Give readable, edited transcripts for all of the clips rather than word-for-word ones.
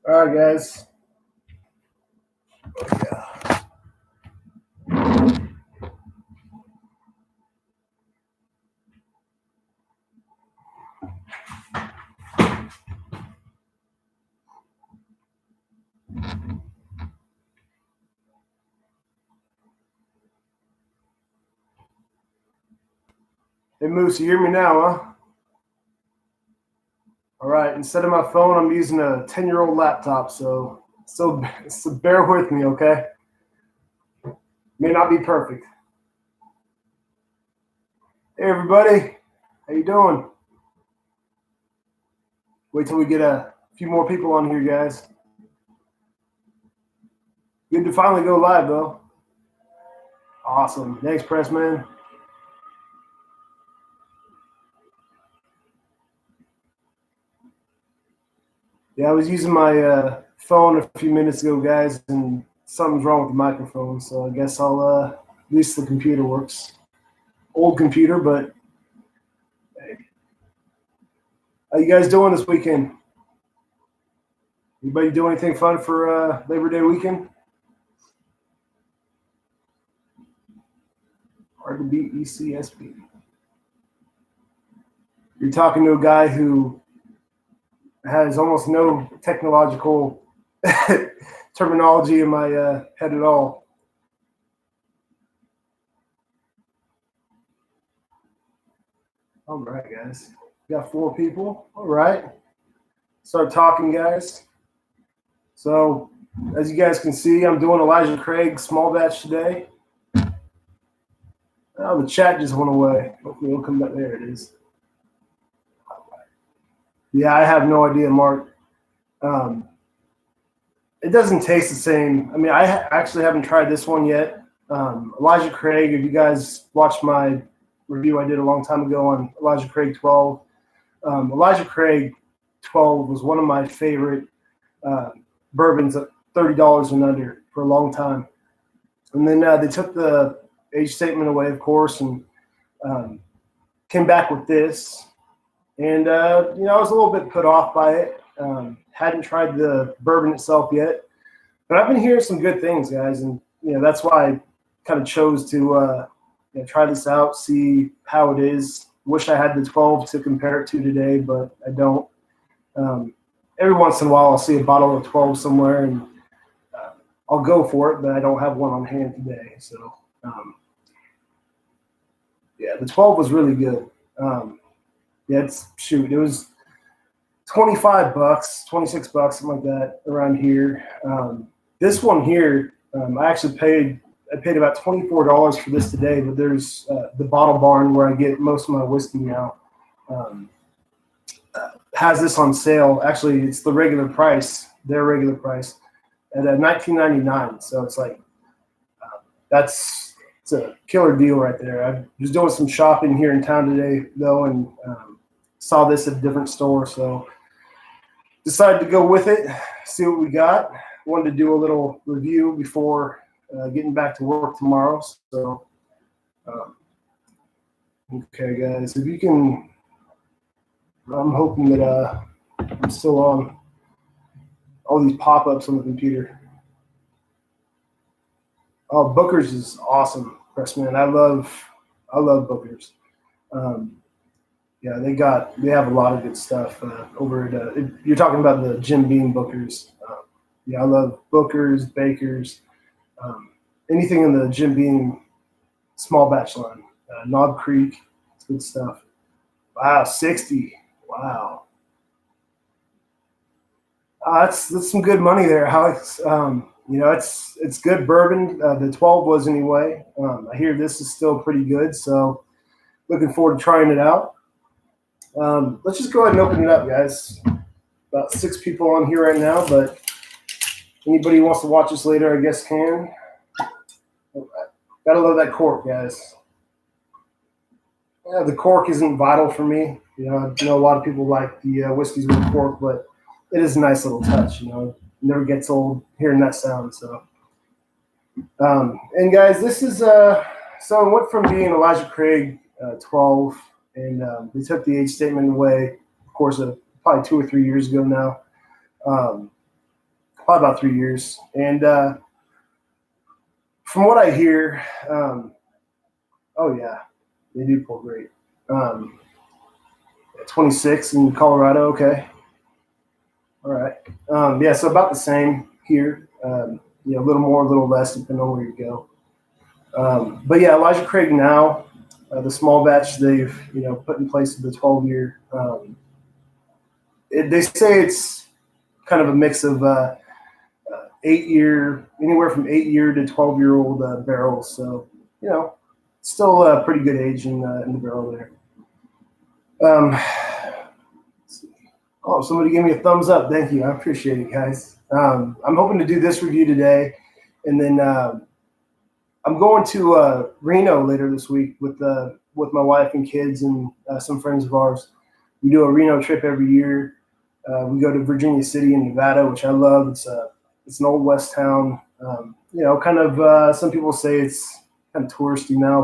All right, guys. Hey, Moose, you hear me now, huh? All right. Instead of my phone, I'm using a 10-year-old laptop, so bear with me, okay? May not be perfect. Hey, everybody. How you doing? Wait till we get a few more people on here, guys. Good to finally go live, though. Awesome. Thanks, Pressman. Yeah, I was using my phone a few minutes ago, guys, and something's wrong with the microphone, so I guess at least the computer works. Old computer, but hey. How you guys doing this weekend? Anybody do anything fun for Labor Day weekend? Hard to beat ECSB. You're talking to a guy who has almost no technological terminology in my head at all. All right, guys. We got 4 people. All right. Start talking, guys. So, as you guys can see, I'm doing Elijah Craig small batch today. Oh, the chat just went away. Hopefully it'll come back. There it is. Yeah, I have no idea, Mark. It doesn't taste the same. I mean, I actually haven't tried this one yet. Elijah Craig, if you guys watched my review I did a long time ago on Elijah Craig 12, Elijah Craig 12 was one of my favorite bourbons at $30 and under for a long time. And then they took the age statement away, of course, and came back with this. And, I was a little bit put off by it. Hadn't tried the bourbon itself yet. But I've been hearing some good things, guys. And, that's why I kind of chose to try this out, see how it is. Wish I had the 12 to compare it to today, but I don't. Every once in a while, I'll see a bottle of 12 somewhere, and I'll go for it, but I don't have one on hand today. So, the 12 was really good. It was $25, $26, something like that around here. This one here, I paid about $24 for this today, but there's the Bottle Barn where I get most of my whiskey now. Has this on sale. Actually, it's the regular price, their regular price, at $19.99. So it's like it's a killer deal right there. I was doing some shopping here in town today, though, and saw this at a different store, so decided to go with it, see what we got. Wanted to do a little review before getting back to work tomorrow. So, okay, guys, if you can, I'm hoping that I'm still on all these pop-ups on the computer. Oh, Booker's is awesome, Pressman. I love Booker's. They have a lot of good stuff over at. You're talking about the Jim Beam Booker's. I love Booker's, Baker's, anything in the Jim Beam small batch line. Knob Creek, it's good stuff. Wow, 60. Wow. That's some good money there, Alex. It's good bourbon. The 12 was anyway. I hear this is still pretty good, so looking forward to trying it out. Let's just go ahead and open it up, guys. About 6 people on here right now, but anybody who wants to watch this later, I guess, can. Gotta love that cork, guys. The cork isn't vital for me. I know a lot of people like the whiskeys with cork, but it is a nice little touch. It never gets old hearing that sound. So, and guys, this is so it went from being Elijah Craig 12, and they took the age statement away, of course, probably 2 or 3 years ago now. probably about 3 years. And from what I hear, oh yeah, they do pull great. 26 in Colorado. Okay. All right. Yeah, so about the same here. A little more, a little less, depending on where you go. But yeah, Elijah Craig now, the small batch they've put in place of the 12-year. They say it's kind of a mix of 8-year, anywhere from 8-year to 12-year-old barrels. So still a pretty good age in the barrel there. Oh, somebody gave me a thumbs up. Thank you. I appreciate it, guys. I'm hoping to do this review today, and then I'm going to Reno later this week with my wife and kids and some friends of ours. We do a Reno trip every year. We go to Virginia City in Nevada, which I love. It's an old West town. Kind of some people say it's kind of touristy now,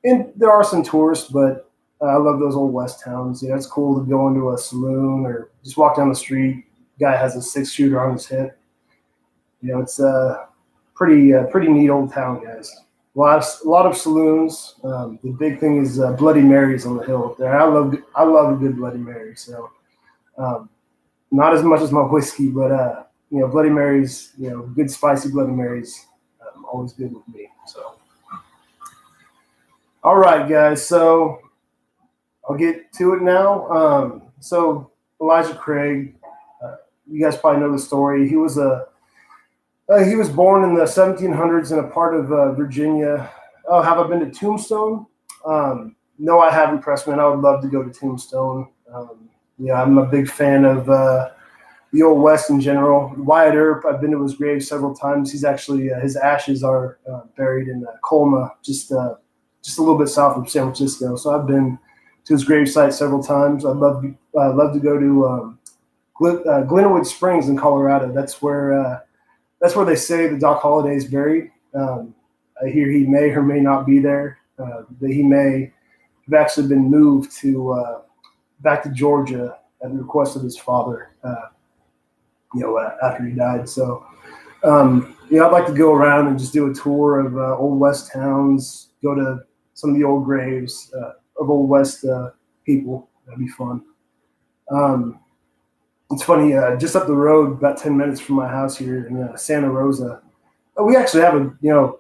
and there are some tourists, but I love those old West towns. It's cool to go into a saloon or just walk down the street. Guy has a 6-shooter on his hip. It's a pretty neat old town, guys. A lot of saloons. The big thing is Bloody Marys on the hill up there. I love a good Bloody Mary. So not as much as my whiskey, but Bloody Marys, good spicy Bloody Marys, always good with me. So all right, guys. So I'll get to it now. So Elijah Craig, you guys probably know the story. He was born in the 1700s in a part of Virginia. Oh, have I been to Tombstone? No, I haven't, Pressman. I would love to go to Tombstone. I'm a big fan of the Old West in general. Wyatt Earp, I've been to his grave several times. He's actually his ashes are buried in Colma, just a little bit south of San Francisco. So I've been to his gravesite several times. I'd love to go to Glenwood Springs in Colorado. That's where they say the Doc Holliday is buried. I hear he may or may not be there. That he may have actually been moved to back to Georgia at the request of his father. After he died. So I'd like to go around and just do a tour of Old West towns. Go to some of the old graves of Old West people. That'd be fun. It's funny, just up the road, about 10 minutes from my house here in Santa Rosa, we actually have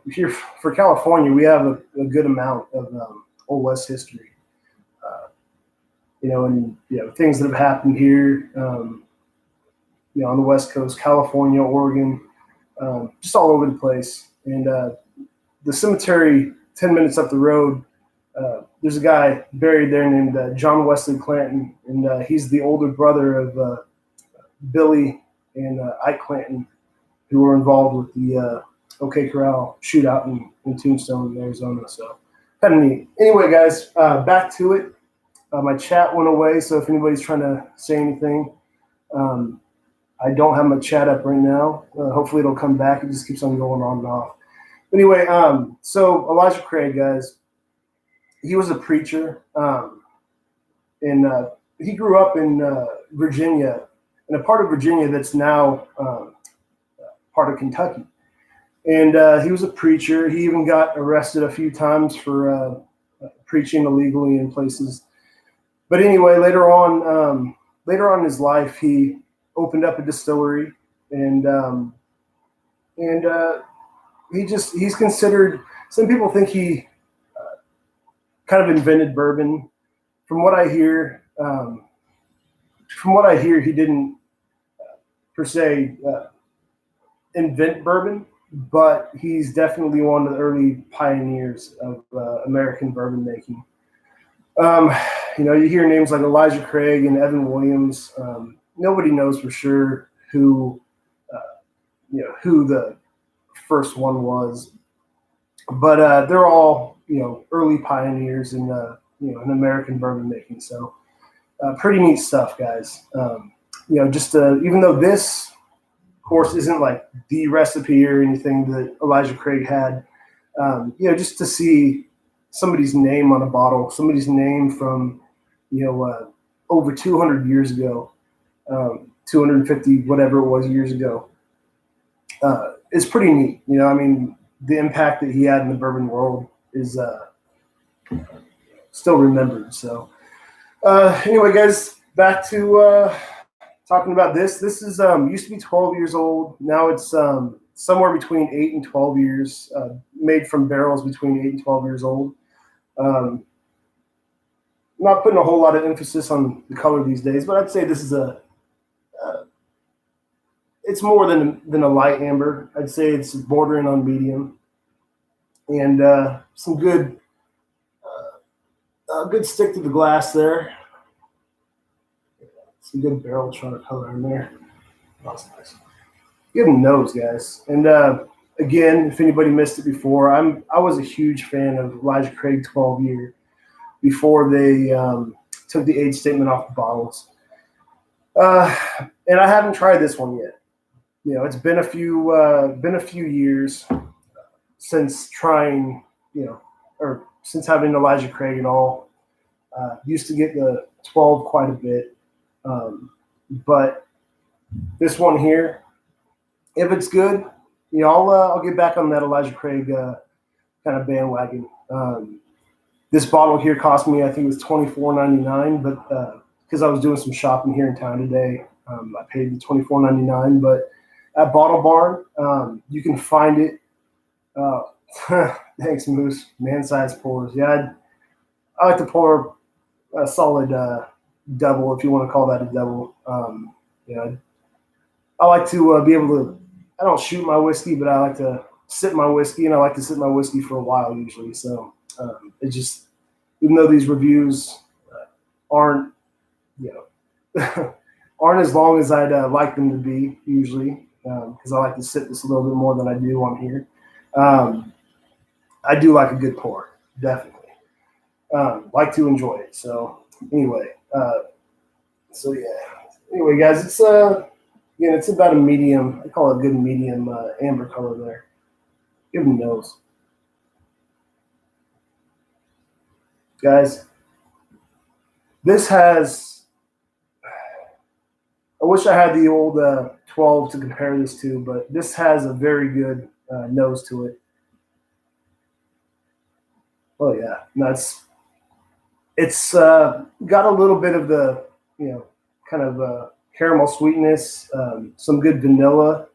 here for California, we have a good amount of Old West history. And things that have happened here, on the West Coast, California, Oregon, just all over the place. And the cemetery 10 minutes up the road, there's a guy buried there named John Wesley Clanton, and he's the older brother of Billy and Ike Clanton, who were involved with the OK Corral shootout in Tombstone, Arizona. So kind of neat. Anyway, guys, back to it. My chat went away, so if anybody's trying to say anything, I don't have my chat up right now. Hopefully it'll come back. It just keeps on going on and off. Anyway, so Elijah Craig, guys, he was a preacher, and he grew up in Virginia, in a part of Virginia that's now part of Kentucky. And he was a preacher. He even got arrested a few times for preaching illegally in places. But anyway, later on in his life, he opened up a distillery, and he's considered. Some people think he kind of invented bourbon. From what I hear, he didn't per se invent bourbon, but he's definitely one of the early pioneers of American bourbon making. You hear names like Elijah Craig and Evan Williams. Nobody knows for sure who the first one was, but they're all early pioneers in in American bourbon making. So pretty neat stuff, guys. Even though this, of course, isn't like the recipe or anything that Elijah Craig had, just to see somebody's name on a bottle, somebody's name from over 200 years ago, 250 whatever it was years ago, is pretty neat. You know, I mean, the impact that he had in the bourbon world is still remembered. So anyway, guys, back to talking about this. This is used to be 12 years old. Now it's somewhere between 8 and 12 years, made from barrels between 8 and 12 years old. Not putting a whole lot of emphasis on the color these days, but I'd say this is it's more than a light amber. I'd say it's bordering on medium, and some good stick to the glass there. Some good barrel charter color in there. That's nice. Give them nose, guys. And again, if anybody missed it before, I was a huge fan of Elijah Craig 12 year before they took the age statement off the bottles. And I haven't tried this one yet. You know, it's been a few years since trying, you know, or since having Elijah Craig and all. Used to get the 12 quite a bit, but this one here, if it's good, you know, I'll get back on that Elijah Craig kind of bandwagon. This bottle here cost me, I think it was $24.99, but because I was doing some shopping here in town today, I paid the $24.99. But at Bottle Barn, you can find it. Thanks, Moose. Man-sized pours. Yeah, I like to pour a solid double, if you want to call that a double. You know, I like to be able to. I don't shoot my whiskey, but I like to sip my whiskey, and I like to sip my whiskey for a while usually. So it just, even though these reviews aren't, you know, aren't as long as I'd like them to be usually, because I like to sip this a little bit more than I do on here. I do like a good pour, definitely. Like to enjoy it. So anyway, Anyway, guys, it's again, it's about a medium. I call it a good medium amber color there. Give them nose, guys. This has. I wish I had the old 12 to compare this to, but this has a very good nose to it. Oh yeah, no, it's got a little bit of the, you know, kind of caramel sweetness, some good vanilla.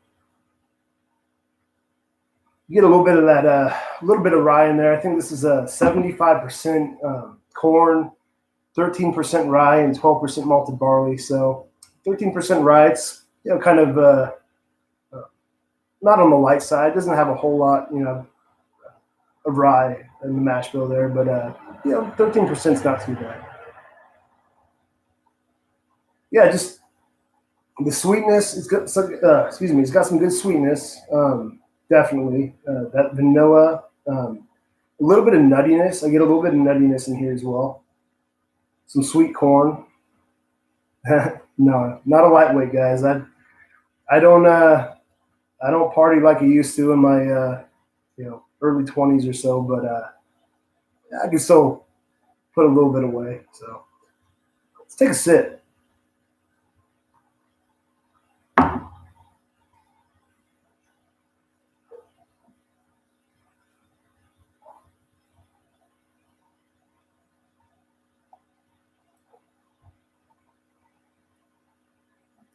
You get a little bit of that, a little bit of rye in there. I think this is a 75% corn, 13% rye, and 12% malted barley. So 13% rye, it's, you know, kind of not on the light side. It doesn't have a whole lot, you know, of rye in the mash bill there, but you know, 13% is not too bad. Yeah, just the sweetness. It's got some, excuse me. It's got some good sweetness. Definitely that vanilla. A little bit of nuttiness. I get a little bit of nuttiness in here as well. Some sweet corn. No, not a lightweight, guys. I don't party like I used to in my you know, early 20s or so, but I can still put a little bit away. So let's take a sip.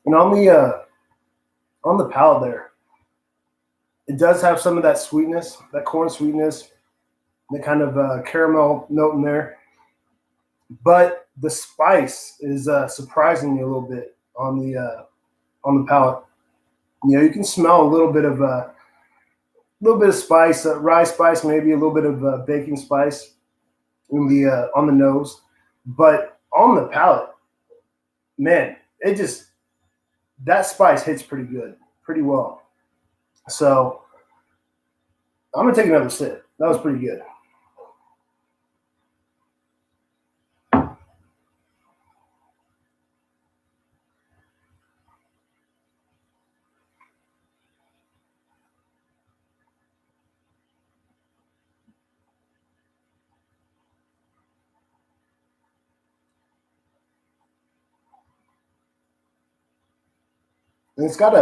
And on the palate there, it does have some of that sweetness, that corn sweetness, the kind of caramel note in there. But the spice is surprising me a little bit on the palate. You know, you can smell a little bit of spice, rye spice, maybe a little bit of baking spice on the nose, but on the palate, man, it just, that spice hits pretty good, pretty well. So I'm gonna take another sip. That was pretty good. And it's got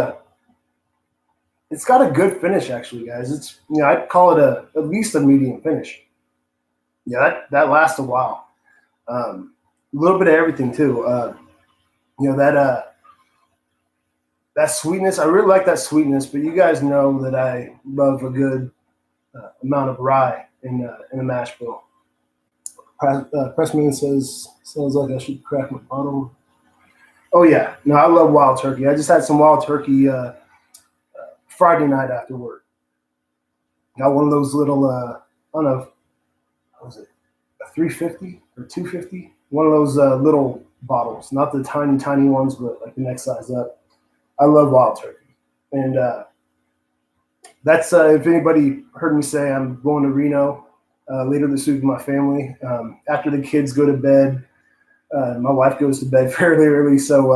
it's got a good finish, actually, guys. It's, I'd call it at least a medium finish. Yeah, that lasts a while. A little bit of everything too. That sweetness. I really like that sweetness, but you guys know that I love a good amount of rye in a mash bill. Pressman says sounds like I should crack my bottle. Oh yeah, no, I love wild turkey. I just had some wild turkey Friday night after work. Got one of those little I don't know, what was it, a 350 or 250? One of those little bottles, not the tiny ones, but like the next size up. I love wild turkey, and that's if anybody heard me say I'm going to Reno later this week with my family. After the kids go to bed, my wife goes to bed fairly early, so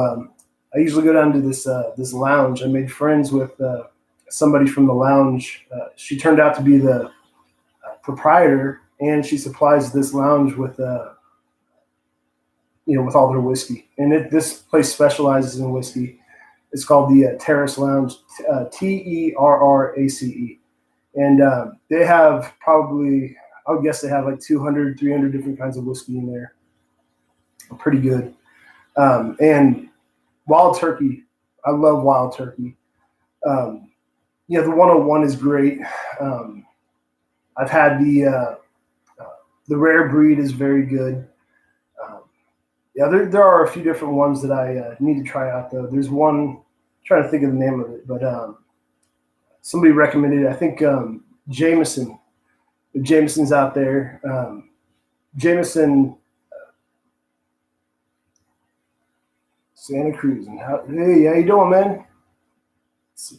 I usually go down to this lounge. I made friends with somebody from the lounge. She turned out to be the proprietor, and she supplies this lounge with with all their whiskey. And this place specializes in whiskey. It's called the Terrace Lounge, Terrace. And they have probably, I would guess they have like 200, 300 different kinds of whiskey in there. Pretty good. And wild turkey, I love wild turkey. The 101 is great. I've had the rare breed is very good. There are a few different ones that I need to try out, though. There's one, I'm trying to think of the name of it, but somebody recommended it. I think Jameson. If Jameson's out there. Jameson, Santa Cruz. And hey, how you doing, man? Let's see.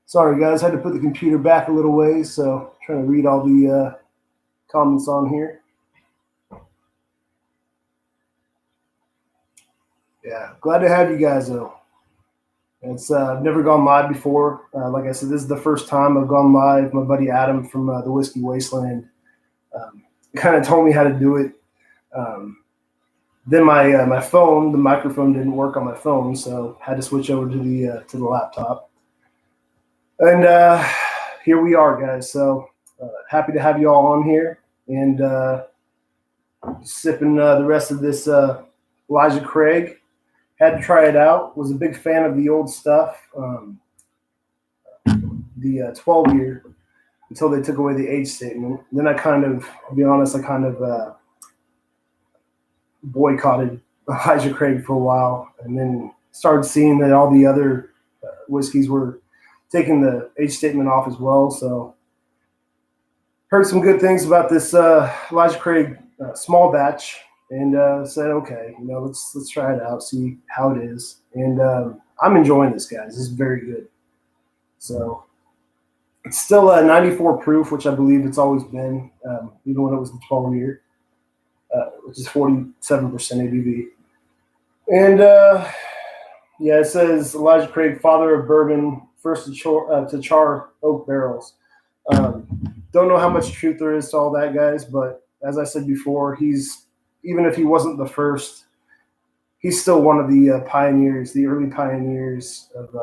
Sorry, guys. I had to put the computer back a little ways, so I'm trying to read all the comments on here. Yeah, glad to have you guys, though. I've never gone live before. Like I said, this is the first time I've gone live. My buddy Adam from the Whiskey Wasteland kind of told me how to do it. Then my phone, the microphone didn't work on my phone, so I had to switch over to the laptop. And here we are, guys. So happy to have you all on here and sipping the rest of this Elijah Craig. Had to try it out. Was a big fan of the old stuff, the 12-year, until they took away the age statement. Then I'll be honest, I kind of boycotted Elijah Craig for a while, and then started seeing that all the other whiskeys were taking the age statement off as well. So heard some good things about this Elijah Craig small batch. And said, okay, let's try it out, see how it is. And I'm enjoying this, guys. This is very good. So it's still a 94 proof, which I believe it's always been, even when it was the 12-year, which is 47% ABV. And it says Elijah Craig, father of bourbon, first to char oak barrels. Don't know how much truth there is to all that, guys, but as I said before, even if he wasn't the first, he's still one of the pioneers, the early pioneers of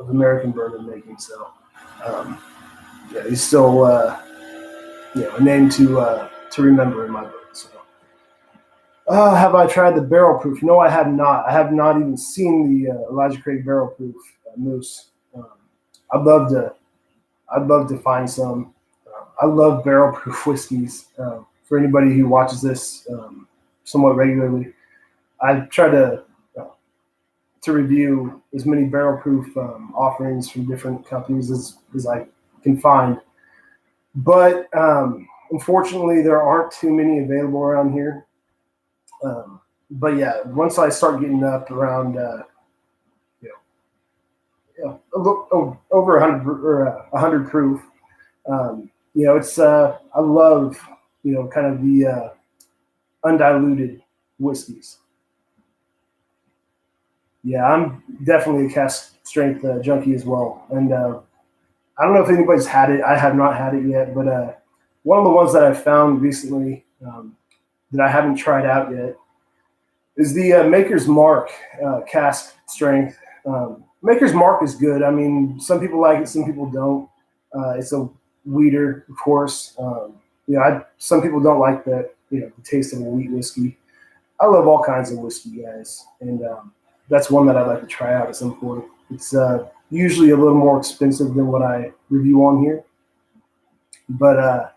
American bourbon making. So, he's still a name to remember in my book. So, have I tried the barrel proof? No, I have not. I have not even seen the Elijah Craig barrel proof moose. I'd love to find some. I love barrel proof whiskeys. For anybody who watches this somewhat regularly, I try to review as many barrel proof offerings from different companies as I can find. But unfortunately, there aren't too many available around here. But yeah, once I start getting up around over 100 or 100 proof, it's I love kind of the undiluted whiskeys. Yeah, I'm definitely a cask strength junkie as well. And I don't know if anybody's had it. I have not had it yet, but one of the ones that I've found recently that I haven't tried out yet is the Maker's Mark cask strength. Maker's Mark is good. I mean, some people like it, some people don't. It's a weeder, of course. Some people don't like the taste of a wheat whiskey. I love all kinds of whiskey, guys, and that's one that I'd like to try out at some point. It's usually a little more expensive than what I review on here, but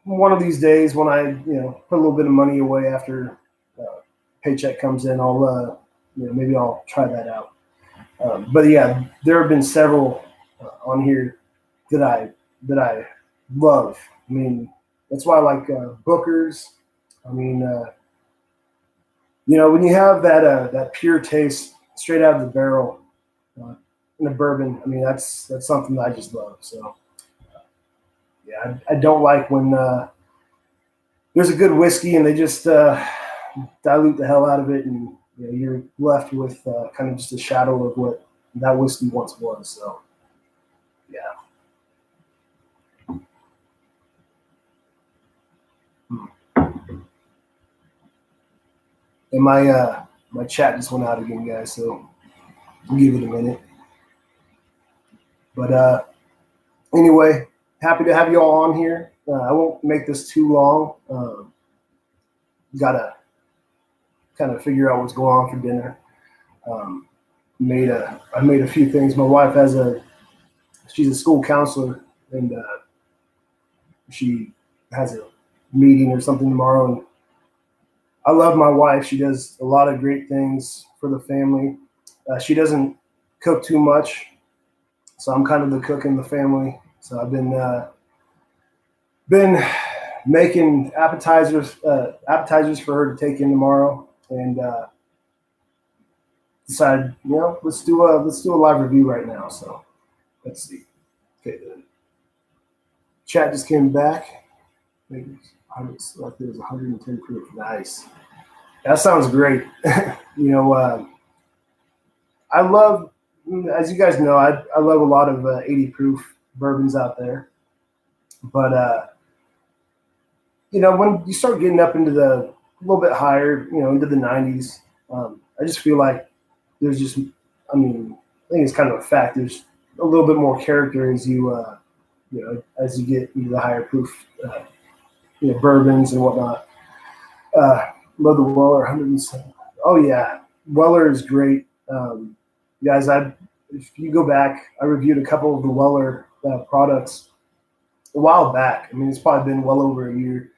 one of these days when I put a little bit of money away after paycheck comes in, I'll maybe I'll try that out. But yeah, there have been several on here that I love. I mean, that's why I like Booker's. I mean, when you have that pure taste straight out of the barrel in a bourbon, I mean that's something that I just love. So yeah, I don't like when there's a good whiskey and they just dilute the hell out of it, and you're left with kind of just a shadow of what that whiskey once was. So yeah. And my chat just went out again, guys. So we'll give it a minute. But anyway, happy to have you all on here. I won't make this too long. Gotta kind of figure out what's going on for dinner. I made a few things. My wife she's a school counselor, and she has a meeting or something tomorrow. And I love my wife. She does a lot of great things for the family. She doesn't cook too much, so I'm kind of the cook in the family. So I've been making appetizers for her to take in tomorrow, and decided, let's do a live review right now. So let's see. Okay, the chat just came back. Maybe there's 110 proof. Nice. That sounds great. I love, as you guys know, I love a lot of 80 proof bourbons out there. But, when you start getting up into a little bit higher, into the 90s, I just feel like there's just, I think it's kind of a fact. There's a little bit more character as you get into the higher proof, bourbons and whatnot. Love the Weller 107. Oh yeah, Weller is great. Guys, if you go back, I reviewed a couple of the Weller products a while back. I mean, it's probably been well over a year.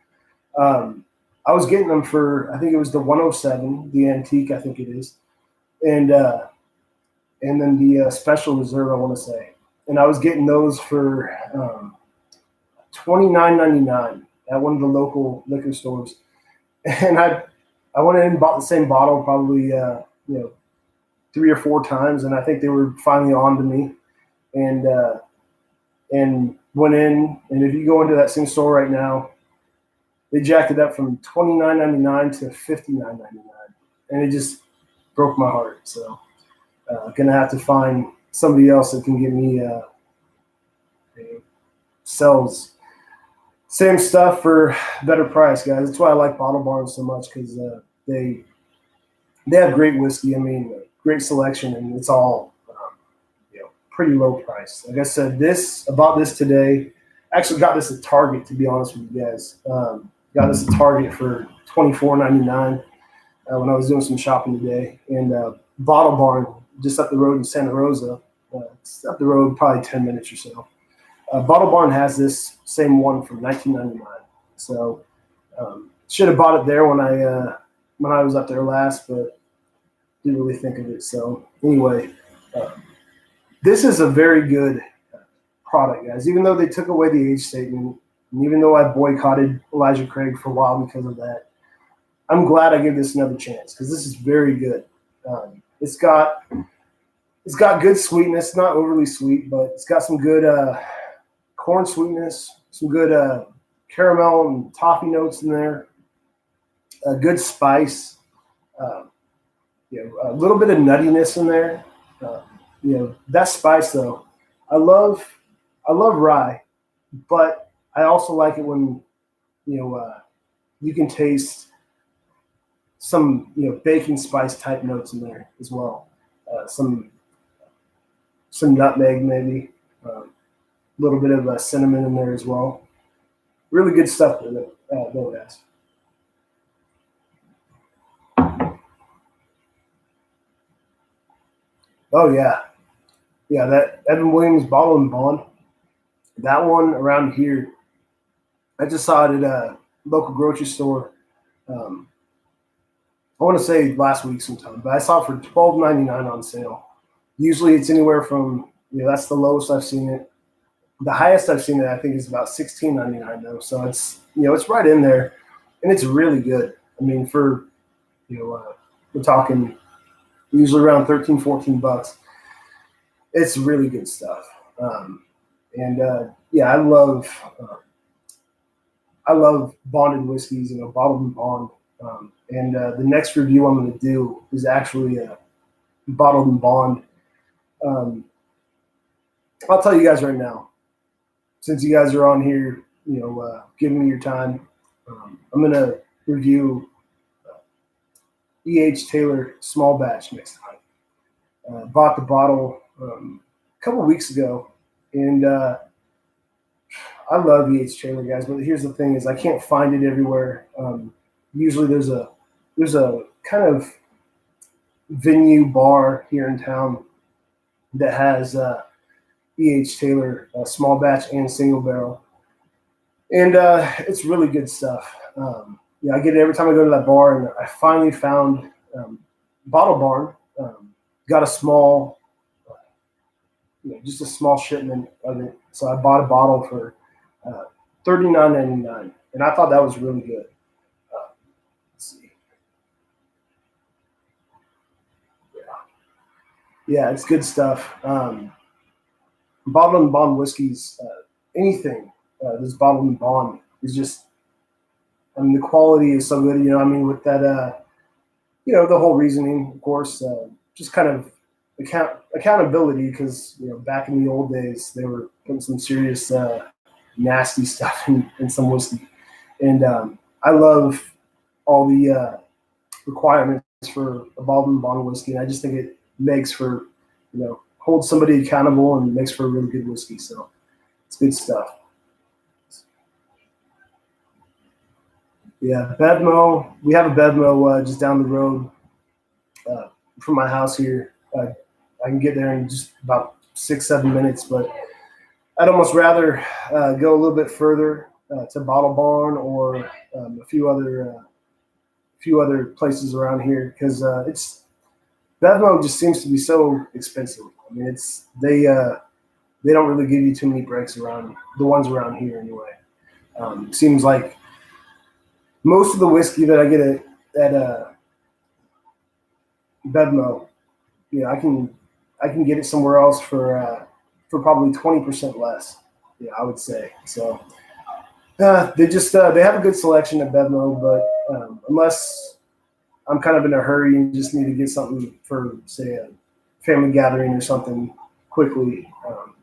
I was getting them for, I think it was the 107, the antique, I think it is, and then the special reserve, I want to say, and I was getting those for $29.99 at one of the local liquor stores, and I went in and bought the same bottle probably 3 or 4 times, and I think they were finally on to me, and went in, and if you go into that same store right now, they jacked it up from $29.99 to $59.99, and it just broke my heart. So gonna have to find somebody else that can give me sells same stuff for better price, guys. That's why I like Bottle Barn so much, because they have great whiskey. I mean, great selection, and it's all pretty low price. Like I said, I bought this today. Actually got this at Target, to be honest with you guys. Got this at Target for $24.99 when I was doing some shopping today. And Bottle Barn, just up the road in Santa Rosa, it's up the road probably 10 minutes or so. Bottle Barn has this same one from $19.99. So should have bought it there when I was up there last, but didn't really think of it. So anyway, this is a very good product, guys. Even though they took away the age statement, and even though I boycotted Elijah Craig for a while because of that, I'm glad I gave this another chance, because this is very good. It's got good sweetness, not overly sweet, but it's got some good corn sweetness, some good caramel and toffee notes in there, a good spice, a little bit of nuttiness in there. That spice though, I love rye, but I also like it when you can taste some baking spice type notes in there as well. Some nutmeg maybe, a little bit of cinnamon in there as well. Really good stuff with it, though, guys. Oh yeah, that Evan Williams Bottle and Bond. That one around here, I just saw it at a local grocery store. I want to say last week sometime, but I saw it for $12.99 on sale. Usually it's anywhere from that's the lowest I've seen it. The highest I've seen it, I think, is about $16.99 though. So it's it's right in there, and it's really good. I mean, for we're talking usually around $13-14. It's really good stuff. I love bonded whiskeys, bottled and bond. The next review I'm going to do is actually a bottled and bond. I'll tell you guys right now, since you guys are on here, giving me your time, I'm going to review E.H. Taylor small batch next time. Bought the bottle a couple weeks ago, and I love E.H. Taylor, guys, but here's the thing: is I can't find it everywhere. Usually, there's a kind of venue bar here in town that has E.H. Taylor small batch and single barrel, and it's really good stuff. I get it every time I go to that bar, and I finally found Bottle Barn. Got a small, just a small shipment of it. So I bought a bottle for $39.99, and I thought that was really good. Let's see. Yeah, it's good stuff. Bottled and bond whiskeys, anything that's bottled and bond is just, I mean, the quality is so good. With that, the whole reasoning, of course, just kind of accountability, because back in the old days they were putting some serious nasty stuff in some whiskey, and I love all the requirements for a bottled and bond whiskey, and I just think it makes for holds somebody accountable and makes for a really good whiskey. So it's good stuff. Yeah, Bevmo. We have a Bevmo just down the road from my house here. I can get there in just about 6-7 minutes, but I'd almost rather go a little bit further to Bottle Barn or a few other places around here, because Bevmo just seems to be so expensive. I mean, they don't really give you too many breaks around the ones around here anyway. It seems like most of the whiskey that I get at Bevmo, I can get it somewhere else for probably 20% less. Yeah, I would say. So they have a good selection at Bevmo, but unless I'm kind of in a hurry and just need to get something for, say, a family gathering or something quickly,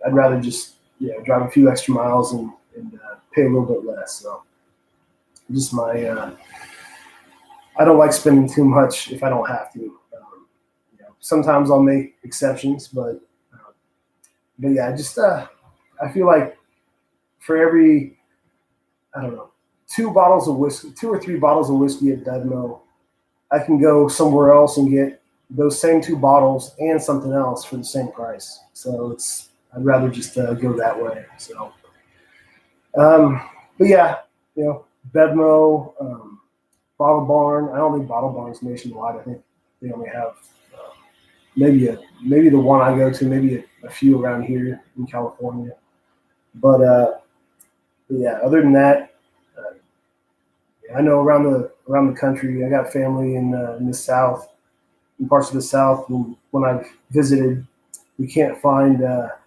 I'd rather just drive a few extra miles and pay a little bit less. So just my I don't like spending too much if I don't have to. Sometimes I'll make exceptions, but yeah, just I feel like for every, I don't know, 2 or 3 bottles of whiskey at Bevmo, I can go somewhere else and get those same 2 bottles and something else for the same price. So I'd rather just go that way. So, but yeah, Bevmo, Bottle Barn. I don't think Bottle Barn's nationwide. I think they only have maybe the one I go to, maybe a few around here in California. But yeah, other than that, I know around the country, I got family in the South, in parts of the South. And when I've visited, we can't find, or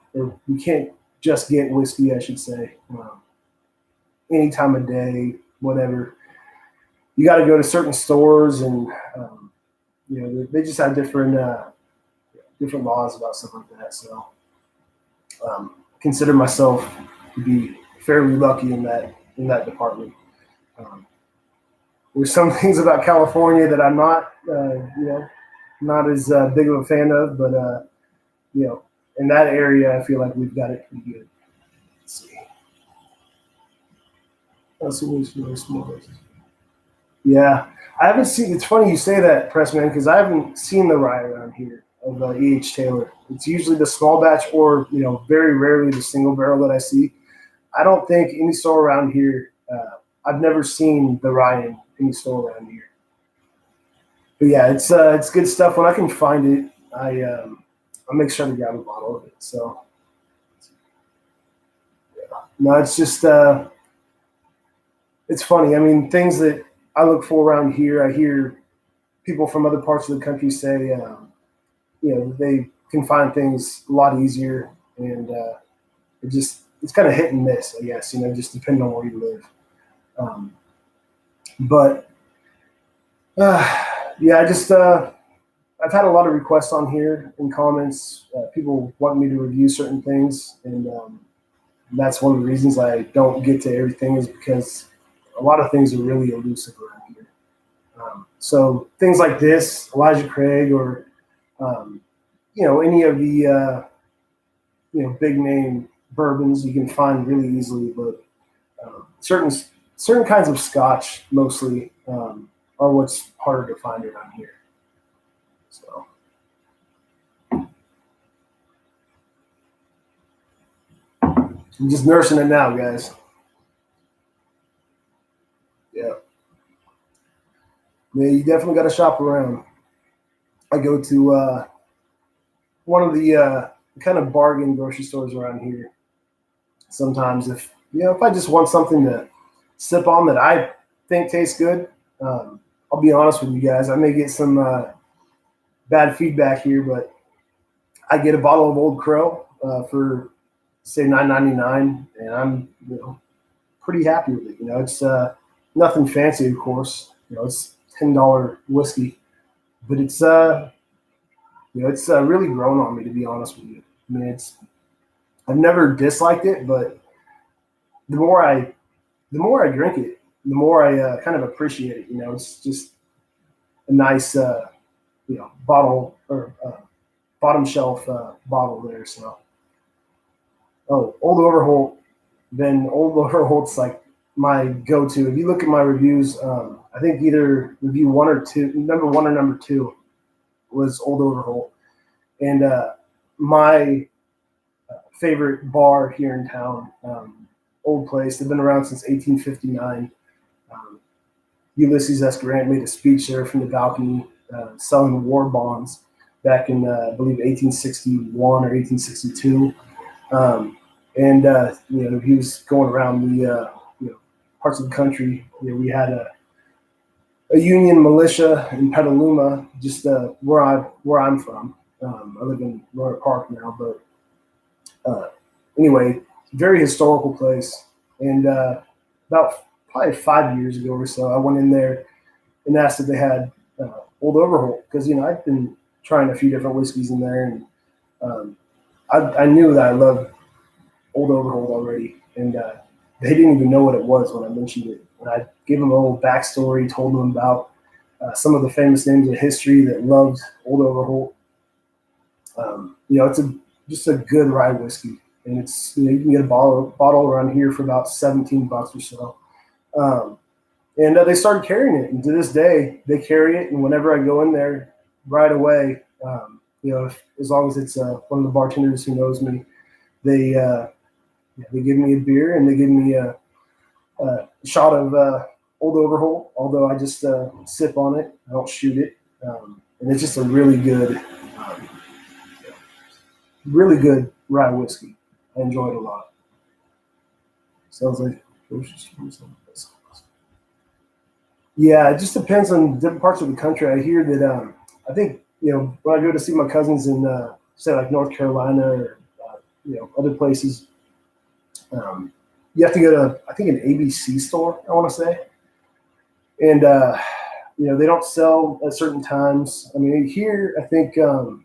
we can't just get whiskey, I should say, any time of day, whatever. You got to go to certain stores, and they just have different laws about stuff like that. So consider myself to be fairly lucky in that department. There's some things about California that I'm not, not as big of a fan of, but in that area, I feel like we've got it pretty good. Let's see. Really small. Yeah, I haven't seen. It's funny you say that, Pressman, because I haven't seen the rye around here of E.H. Taylor. It's usually the small batch, or very rarely the single barrel that I see. I don't think any store around here. I've never seen the rye in any store around here. But yeah, it's good stuff. When I can find it, I make sure to grab a bottle of it. So yeah. No, it's just it's funny. I mean, things that I look for around here, I hear people from other parts of the country say, they can find things a lot easier, and it's kind of hit and miss, I guess. Just depending on where you live. But yeah, I've had a lot of requests on here in comments. People want me to review certain things, and that's one of the reasons I don't get to everything, is because a lot of things are really elusive around here. So things like this, Elijah Craig, or any of the big name bourbons you can find really easily, but certain kinds of Scotch mostly are what's harder to find around here. So. I'm just nursing it now, guys. Yeah. Yeah, you definitely got to shop around. I go to one of the kind of bargain grocery stores around here. Sometimes, if I just want something to sip on that I think tastes good, I'll be honest with you guys. I may get some bad feedback here, but I get a bottle of Old Crow for say $9.99, and I'm pretty happy with it. It's nothing fancy, of course. It's $10 whiskey, but it's it's really grown on me, to be honest with you. I mean, I've never disliked it, but the more I drink it, the more I kind of appreciate it. It's just a nice bottle, or bottom shelf bottle there. So, Old Overholt. Then Old Overholt's like my go-to. If you look at my reviews, I think either review one or two, number one or number two, was Old Overholt. And my favorite bar here in town, old place. They've been around since 1859. Ulysses S. Grant made a speech there from the balcony selling war bonds back in, I believe, 1861 or 1862. And he was going around the parts of the country. We had a Union militia in Petaluma, just where I'm from. I live in Royal Park now, but anyway, very historical place. And about probably 5 years ago or so, I went in there and asked if they had Old Overholt, because I've been trying a few different whiskeys in there, and I knew that I loved Old Overholt already, and they didn't even know what it was when I mentioned it. And I gave them a little backstory, told them about some of the famous names in history that loved Old Overholt. It's just a good rye whiskey, and it's you can get a bottle around here for about $17 or so. And they started carrying it, and to this day they carry it. And whenever I go in there, right away, as long as it's one of the bartenders who knows me, they give me a beer, and they give me a shot of Old Overholt. Although I just sip on it, I don't shoot it, and it's just a really good rye whiskey. I enjoy it a lot. Sounds like yeah, it just depends on different parts of the country. I hear that I think when I go to see my cousins in say like North Carolina, or other places, you have to go to, I think, an ABC store, I want to say, and they don't sell at certain times. I mean, here I think I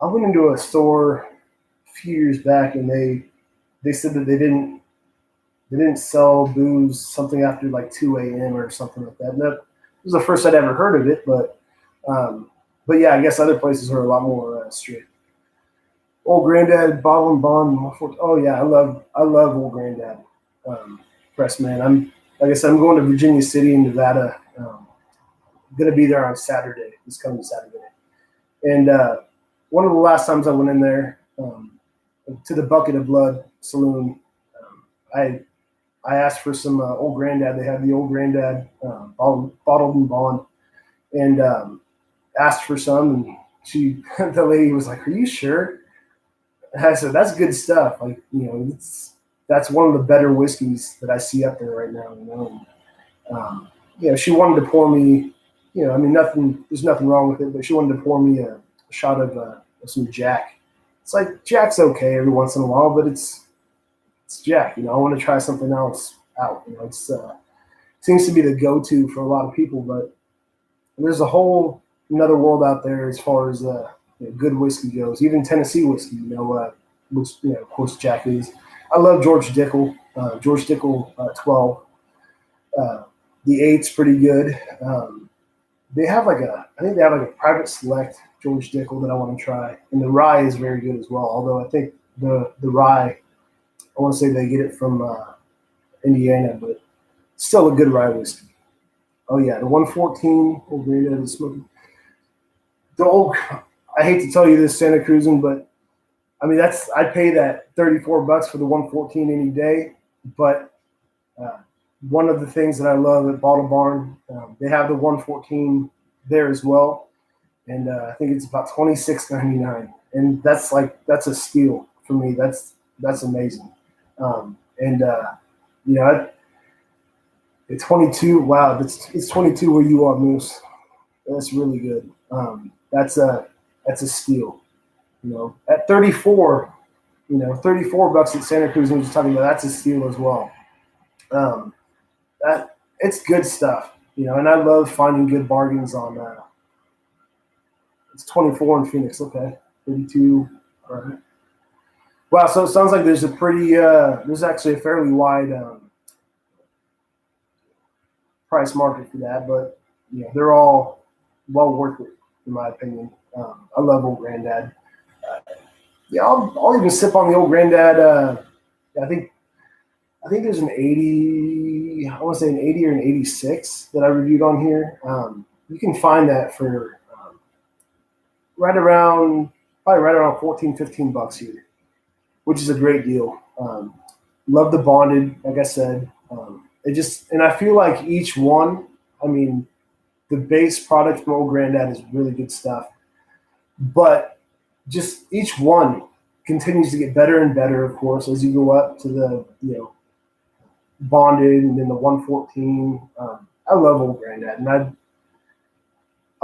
went into a store a few years back, and they said that they they didn't sell booze something after like 2 a.m. or something like that. And that was the first I'd ever heard of it, but yeah, I guess other places are a lot more strict. Old Granddad Bottle and Bond. Oh yeah, I love Old Granddad Press, man. Like I said, I'm going to Virginia City in Nevada. I'm gonna be there on Saturday, this coming Saturday. And one of the last times I went in there to the Bucket of Blood Saloon, I asked for some Old Granddad. They had the Old Granddad bottled and bond, and asked for some. And the lady was like, "Are you sure?" And I said, "That's good stuff. Like, that's one of the better whiskeys that I see up there right now." She wanted to pour me. I mean, there's nothing wrong with it, but she wanted to pour me a shot of some Jack. It's like Jack's okay every once in a while, but it's Jack. I want to try something else out. It's seems to be the go-to for a lot of people, but there's a whole another world out there as far as good whiskey goes. Even Tennessee whiskey, which of course Jack is. I love George Dickel. George Dickel 12. The 8's pretty good. They have I think they have a private select George Dickel that I want to try, and the rye is very good as well. Although I think the rye, I want to say they get it from Indiana, but still a good rye whiskey. Oh yeah, the 114 Old Granddad is smoking. I hate to tell you this, Santa Cruzan, but I mean I'd pay that $34 for the 114 any day. But one of the things that I love at Bottle Barn, they have the 114 there as well, and I think it's about $26.99, and that's a steal for me. That's amazing, at 22. Wow, it's 22 where you are, Moose. That's really good. That's a steal. At 34, $34 at Santa Cruz, and we're just talking about that's a steal as well. That it's good stuff, and I love finding good bargains on. It's 24 in Phoenix, okay, 32. All right. Wow, so it sounds like there's there's actually a fairly wide price market for that, but they're all well worth it in my opinion. I love Old Granddad. I'll even sip on the Old Granddad. I think there's an 80. I want to say an 80 or an 86 that I reviewed on here. You can find that for probably right around $14-15 here, which is a great deal. Love the bonded, like I said. And I feel like each one. I mean, the base product from Old Granddad is really good stuff, but just each one continues to get better and better, of course, as you go up to the bonded and then the 114. I love Old Granddad, and I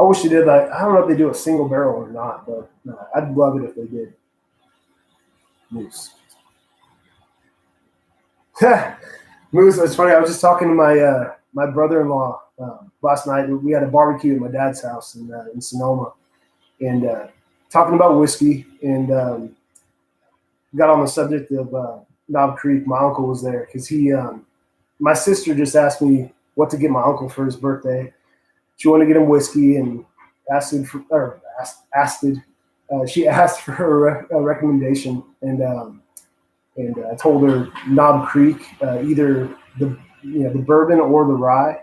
wish they did I don't know if they do a single barrel or not, but I'd love it if they did. Moose. Moose. It's funny. I was just talking to my brother-in-law last night. We had a barbecue at my dad's house in Sonoma, and talking about whiskey, and got on the subject of Knob Creek. My uncle was there because my sister just asked me what to get my uncle for his birthday. She wanted to get him whiskey, and she asked for a recommendation, and I told her Knob Creek, either the bourbon or the rye,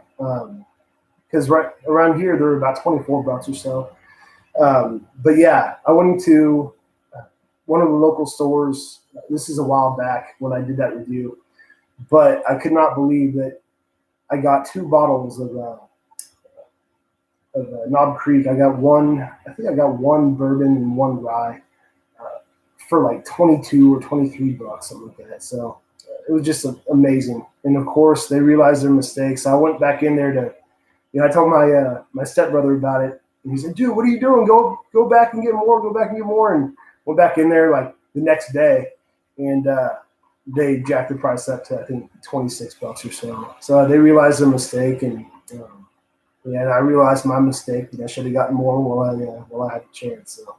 because right around here they're about $24 or so. But yeah, I went into one of the local stores. This is a while back when I did that review, but I could not believe that I got 2 bottles of Knob Creek. I think I got one bourbon and one rye for like 22 or $23, something like that. So it was just amazing. And of course, they realized their mistakes. I went back in there to, I told my stepbrother about it, and he said, "Dude, what are you doing? Go back and get more. Go back and get more." And went back in there like the next day, and they jacked the price up to I think $26 or so. So they realized their mistake, and and I realized my mistake. I should have gotten more while I had the chance. So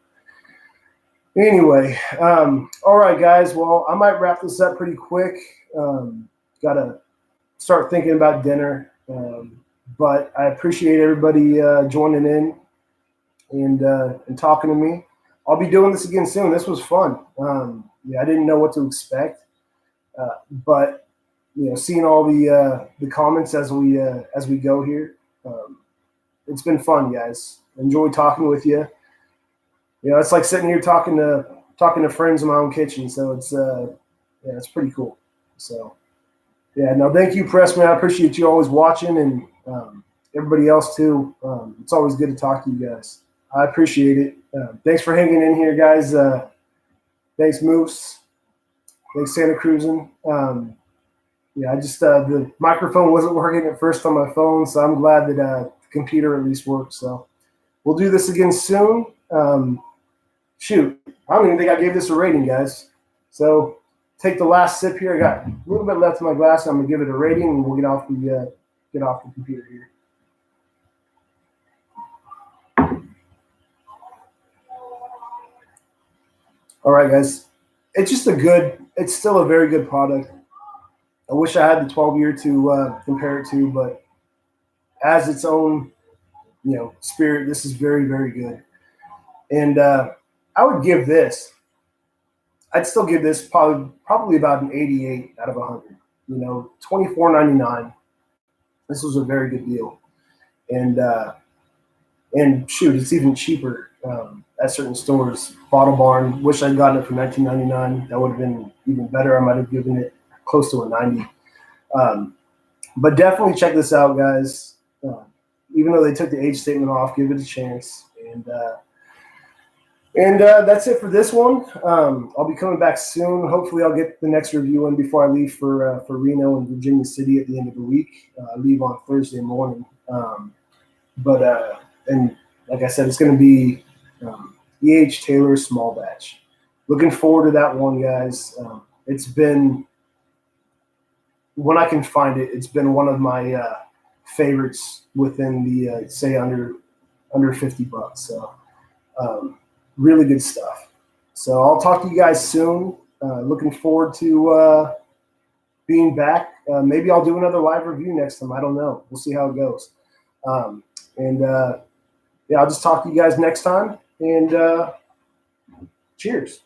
anyway, all right, guys. Well, I might wrap this up pretty quick. got to start thinking about dinner. But I appreciate everybody joining in and talking to me. I'll be doing this again soon. This was fun. I didn't know what to expect, but seeing all the comments as we go here, it's been fun, guys. Enjoy talking with you. It's like sitting here talking to friends in my own kitchen. So it's pretty cool. So no, thank you, Pressman. I appreciate you always watching, and everybody else too. It's always good to talk to you guys. I appreciate it. Thanks for hanging in here, guys. Thanks, Moose. Thanks, Santa Cruzin. I just the microphone wasn't working at first on my phone, so I'm glad that the computer at least works. So we'll do this again soon. Shoot, I don't even think I gave this a rating, guys. So take the last sip here. I got a little bit left in my glass. I'm gonna give it a rating, and we'll get off the computer here. All right, guys. It's still a very good product. I wish I had the 12-year to compare it to, but as its own, spirit, this is very, very good. And I would give this. I'd still give this probably about an 88 out of 100. $24.99. This was a very good deal, and shoot, it's even cheaper at certain stores. Bottle Barn. Wish I'd gotten it for $19.99. That would have been even better. I might have given it close to a 90. But definitely check this out, guys. Even though they took the age statement off, give it a chance. And that's it for this one. I'll be coming back soon. Hopefully, I'll get the next review in before I leave for Reno and Virginia City at the end of the week. I leave on Thursday morning. And like I said, it's going to be E.H. Taylor small batch. Looking forward to that one, guys. It's been, when I can find it, it's been one of my favorites within the say under $50. So really good stuff. So I'll talk to you guys soon. Looking forward to being back. Maybe I'll do another live review next time. I don't know. We'll see how it goes. I'll just talk to you guys next time. And cheers.